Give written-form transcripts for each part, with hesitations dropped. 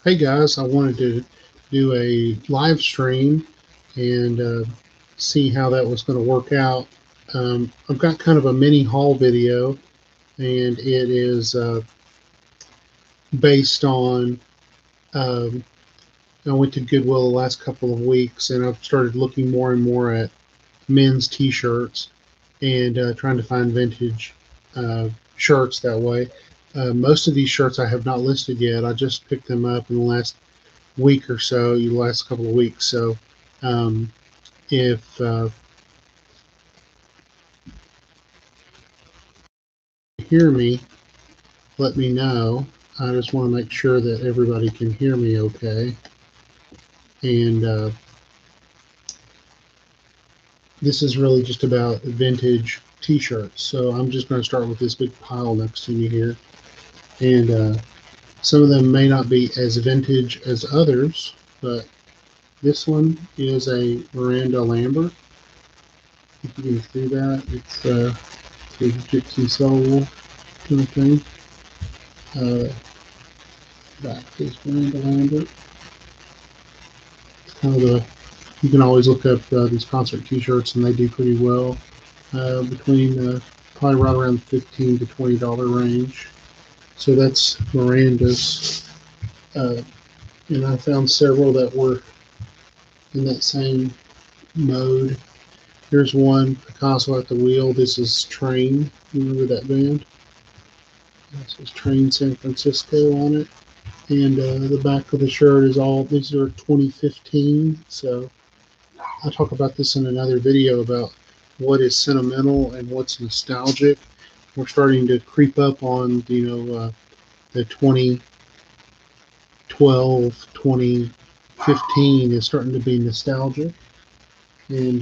Hey guys, I wanted to do a live stream and see how that was going to work out. I've got kind of a mini haul video, and it is based on. Um, I went to Goodwill the last couple of weeks, and I've started looking more and more at men's T-shirts and trying to find vintage shirts that way. Most of these shirts I have not listed yet. I just picked them up in the last week or so, the last couple of weeks. So um, if you hear me, let me know. I just want to make sure that everybody can hear me okay. And this is really just about vintage t-shirts. So I'm just going to start with this big pile next to me here. And some of them may not be as vintage as others, but this one is a Miranda Lambert. If you can see that, it's a gypsy soul kind of thing. Back is Miranda Lambert. It's kind of a, you can always look up these concert t-shirts and they do pretty well, between probably right around the $15 to $20 range. So that's Miranda's, uh, and I found several that were in that same mode. Here's one, Picasso at the Wheel. This is Train. You remember that band? This is Train San Francisco on it. And the back of the shirt is all, these are 2015. So I'll talk about this in another video about what is sentimental and what's nostalgic. We're starting to creep up on, the 2012, 2015 is starting to be nostalgic. And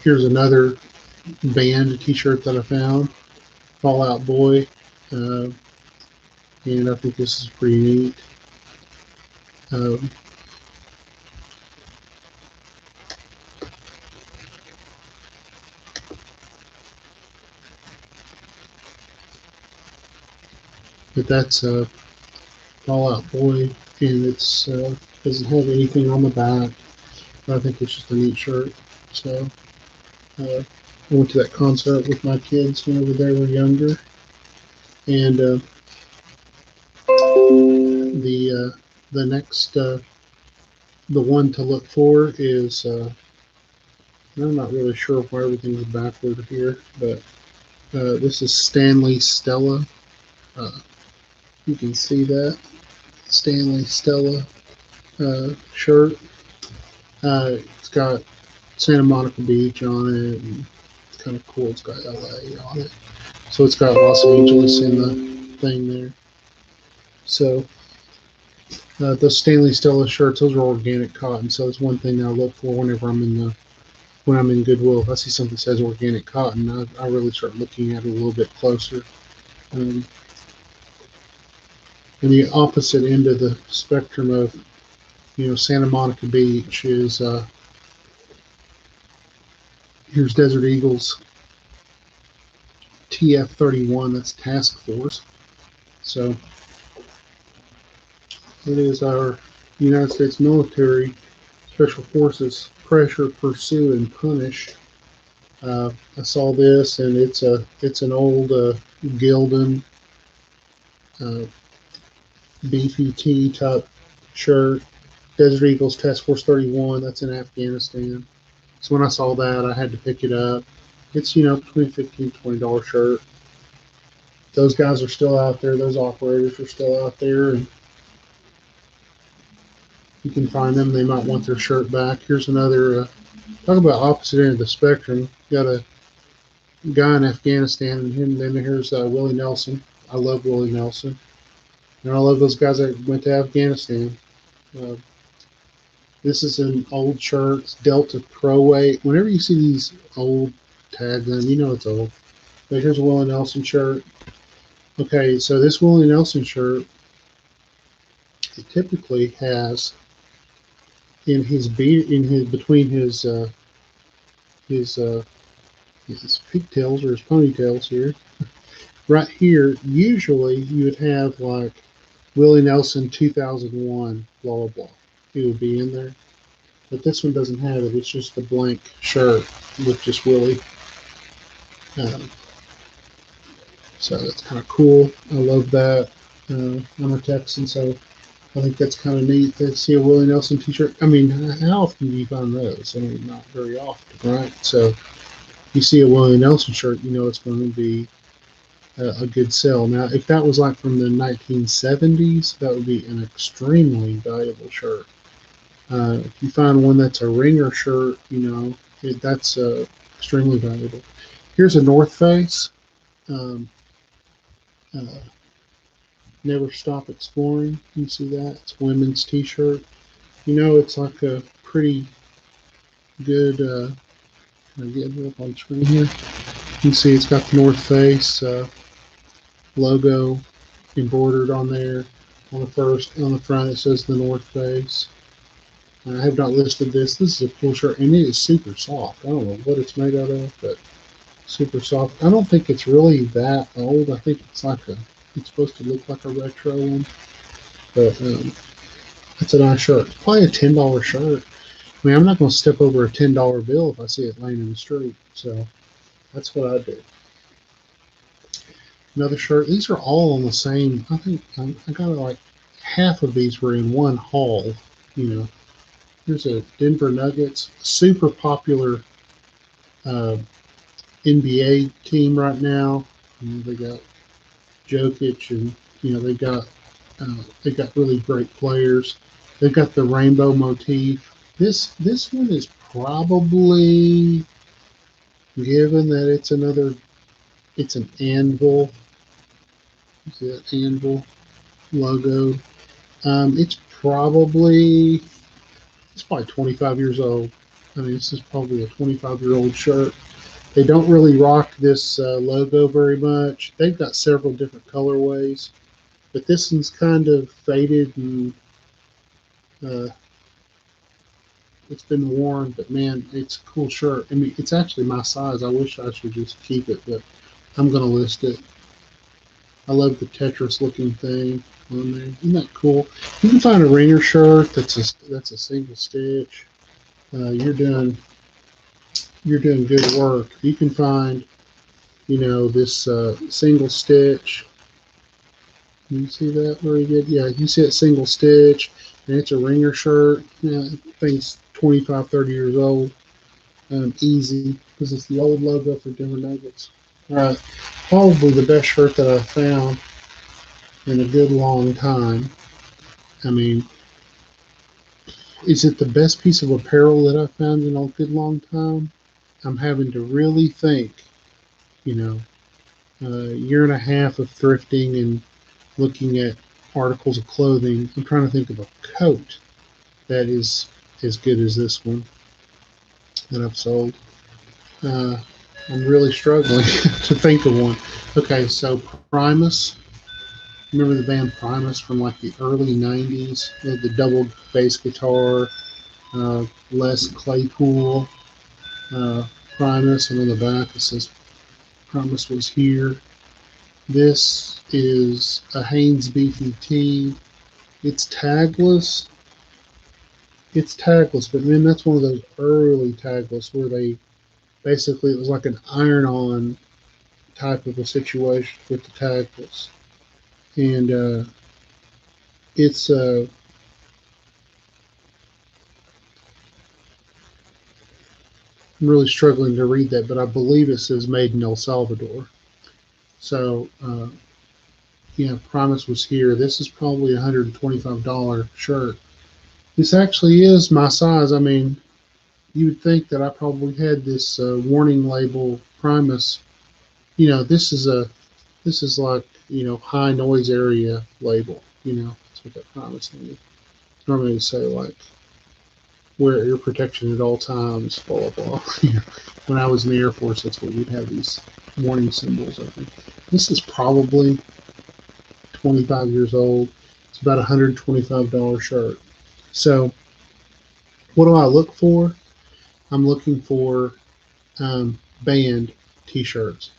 here's another band t-shirt that I found, Fallout Boy. Uh, and I think this is pretty neat. Um, but that's Fallout Boy, and it's doesn't have anything on the back. But I think it's just a neat shirt. So I went to that concert with my kids whenever they were younger, and the next the one to look for is I'm not really sure why everything's backward here, but this is Stanley Stella. Uh, you can see that Stanley Stella shirt. It's got Santa Monica Beach on it, and it's kind of cool. It's got LA on it, so it's got Los Angeles in the thing there. So those Stanley Stella shirts, those are organic cotton. So it's one thing I look for whenever I'm in the when I'm in Goodwill. If I see something that says organic cotton, I really start looking at it a little bit closer. Um, and the opposite end of the spectrum of Santa Monica Beach is here's Desert Eagles TF-31. That's Task Force. So it is our United States military special forces pressure, pursue, and punish. I saw this, and it's an old Gildan uh, BPT type shirt. Desert Eagles Task Force 31. That's in Afghanistan. So when I saw that, I had to pick it up. It's between $15 to $20 shirt. Those guys are still out there. Those operators are still out there, and you can find them. They might want their shirt back. Here's another. Talk about opposite end of the spectrum. Got a guy in Afghanistan, and then here's Willie Nelson. I love Willie Nelson, and I love those guys that went to Afghanistan. Uh, this is an old shirt, it's Delta Pro Weight. Whenever you see these old tags on, you know it's old. But here's a Willie Nelson shirt. Okay, so this Willie Nelson shirt, it typically has in his between his his pigtails or his ponytails here. Right here, usually you would have like Willie Nelson 2001, blah, blah, blah. It would be in there. But this one doesn't have it. It's just a blank shirt with just Willie. Um, so that's kind of cool. I love that. I'm a Texan, so I think that's kind of neat to see a Willie Nelson T-shirt. I mean, how often do you find those? I mean, not very often, right? So you see a Willie Nelson shirt, you know it's going to be a good sell. Now, if that was like from the 1970s, that would be an extremely valuable shirt. If you find one that's a ringer shirt, that's extremely valuable. Here's a North Face. Um, uh, Never Stop Exploring. You see that? It's a women's T-shirt. It's like a pretty good. Can I get it up on screen here? You can see it's got the North Face logo embroidered on there. On the front, it says the North Face. I have not listed this. This is a cool shirt, and it is super soft. I don't know what it's made out of, but super soft. I don't think it's really that old. I think it's supposed to look like a retro one, but it's a nice shirt. It's probably a $10 shirt. I mean, I'm not going to step over a $10 bill if I see it laying in the street. So that's what I do. Another shirt. These are all on the same. I think I got like half of these were in one haul. You know, here's a Denver Nuggets, super popular uh, NBA team right now. They got Jokic, and they got really great players. They've got the rainbow motif. This one is probably, given that it's an anvil. See that anvil logo? It's probably 25 years old. I mean, this is probably a 25-year-old shirt. They don't really rock this logo very much. They've got several different colorways, but this one's kind of faded and uh, it's been worn. But man, it's a cool shirt. I mean, it's actually my size. I wish I should just keep it, but I'm gonna list it. I love the Tetris looking thing on there. Isn't that cool? You can find a ringer shirt that's a single stitch. Uh, you're doing you're doing good work. You can find this single stitch. You see that very good? Yeah, you see that single stitch, and it's a ringer shirt. Yeah, thing's 25, 30 years old. Easy, because it's the old logo for Denver Nuggets. All right, probably the best shirt that I've found in a good long time. I mean, is it the best piece of apparel that I've found in a good long time? I'm having to really think, you know, a year and a half of thrifting and looking at articles of clothing. I'm trying to think of a coat that is as good as this one that I've sold. Uh, I'm really struggling to think of one. Okay, so Primus. Remember the band Primus from like the early 90s? The double bass guitar, Les Claypool, Primus, and on the back it says Primus was here. This is a Hanes Beefy tee. It's tagless. It's tagless, but man, that's one of those early tagless where it was like an iron-on type of a situation with the tagless, and it's I'm really struggling to read that, but I believe it says made in El Salvador. So yeah, Primus was here. This is probably $125 shirt. This actually is my size. I mean, you would think that I probably had this warning label Primus. This is like high noise area label. That's what that Primus means. Normally they say like wear ear protection at all times, blah blah blah. When I was in the Air Force, that's what we'd have these warning symbols. I think this is probably 25 years old. It's about $125 shirt. So what do I look for? I'm looking for band T-shirts.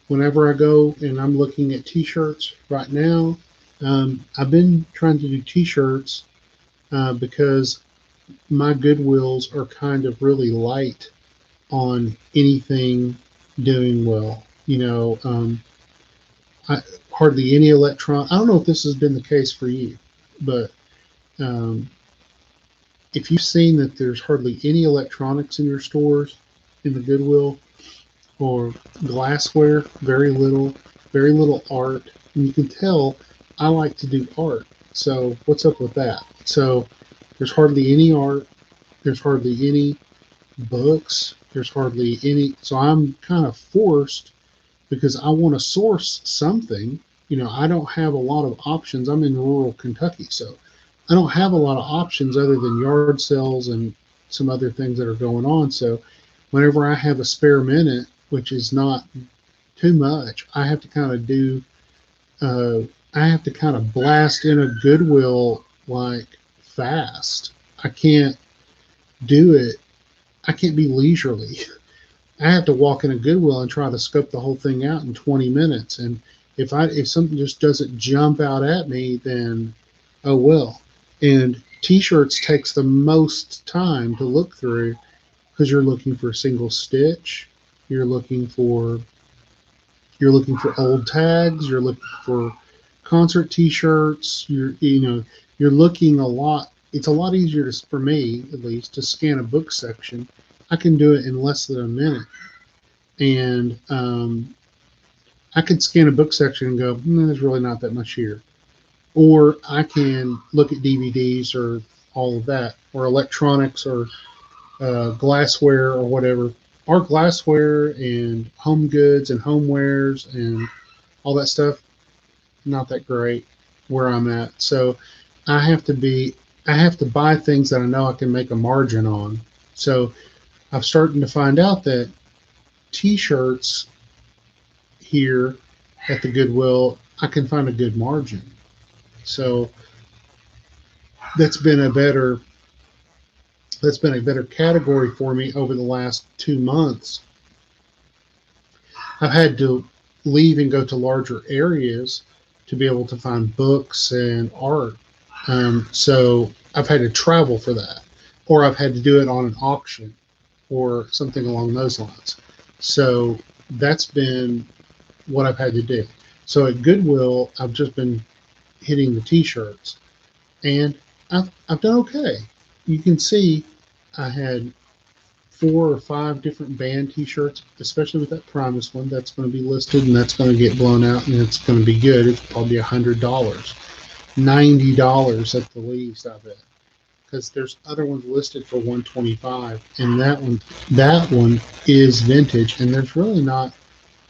whenever I go and I'm looking at t-shirts right now, I've been trying to do t-shirts because my Goodwills are kind of really light on anything doing well. I, hardly any electron. I don't know if this has been the case for you, but um, if you've seen that there's hardly any electronics in your stores in the Goodwill, or glassware, very little art. And you can tell I like to do art. So what's up with that? So there's hardly any art. There's hardly any books. There's hardly any. So I'm kind of forced because I want to source something. I don't have a lot of options. I'm in rural Kentucky, so I don't have a lot of options other than yard sales and some other things that are going on. So whenever I have a spare minute, which is not too much, uh, I have to kind of blast in a Goodwill like fast. I can't do it. I can't be leisurely. I have to walk in a Goodwill and try to scope the whole thing out in 20 minutes. And if something just doesn't jump out at me, then oh well. And t-shirts takes the most time to look through because you're looking for a single stitch, you're looking for old tags, you're looking for concert t-shirts, you're looking a lot. It's a lot easier for me at least to scan a book section. I can do it in less than a minute, and I could scan a book section and go, there's really not that much here. Or I can look at DVDs or all of that, or electronics, or glassware, or whatever. Our glassware and home goods and homewares and all that stuff, not that great where I'm at. So I have to be, I have to buy things that I know I can make a margin on. So I'm starting to find out that t-shirts here at the Goodwill, I can find a good margin. So that's been a better category for me over the last 2 months. I've had to leave and go to larger areas to be able to find books and art. So I've had to travel for that, or I've had to do it on an auction or something along those lines. So that's been what I've had to do. So at Goodwill, I've just been hitting the t-shirts, and I've done okay. You can see I had 4 or 5 different band t-shirts, especially with that Primus one. That's going to be listed, and that's going to get blown out, and it's going to be good. It's probably $100, $90 at the least, I bet, because there's other ones listed for 125, and that one is vintage, and there's really not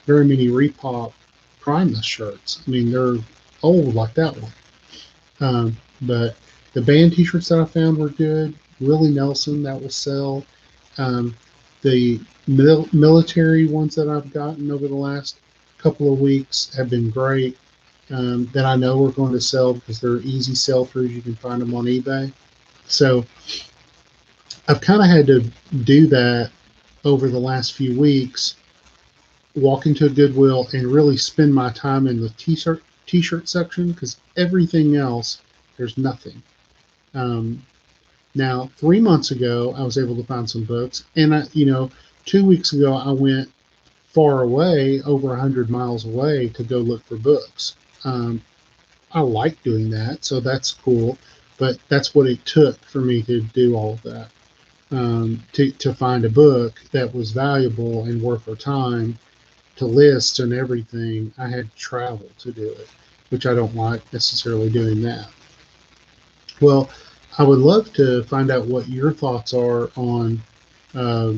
very many Repop Primus shirts. I mean, they're old like that one. But the band t-shirts that I found were good. Willie Nelson, that will sell. Um, the military ones that I've gotten over the last couple of weeks have been great. That I know are going to sell because they're easy sell-throughs. You can find them on eBay. So I've kind of had to do that over the last few weeks, walk into a Goodwill and really spend my time in the t-shirt section, because everything else, there's nothing. Um, Now, 3 months ago, I was able to find some books, and 2 weeks ago, I went far away, over 100 miles away, to go look for books. Um, I like doing that, so that's cool. But that's what it took for me to do all of that. To find a book that was valuable and worth our time to list and everything, I had to travel to do it, which I don't like necessarily doing that. Well, I would love to find out what your thoughts are on uh,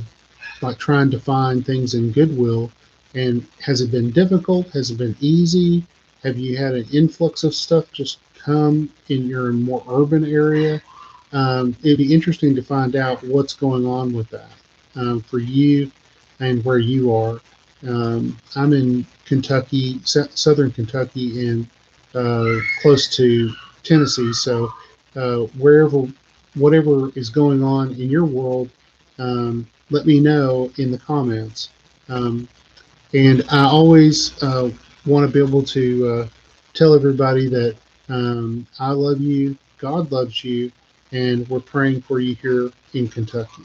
like trying to find things in Goodwill. And has it been difficult? Has it been easy? Have you had an influx of stuff just come in your more urban area? It'd be interesting to find out what's going on with that for you and where you are. I'm in Kentucky, southern Kentucky, and close to Tennessee. So wherever, whatever is going on in your world, let me know in the comments. Um, And I always want to be able to tell everybody that I love you, God loves you, and we're praying for you here in Kentucky.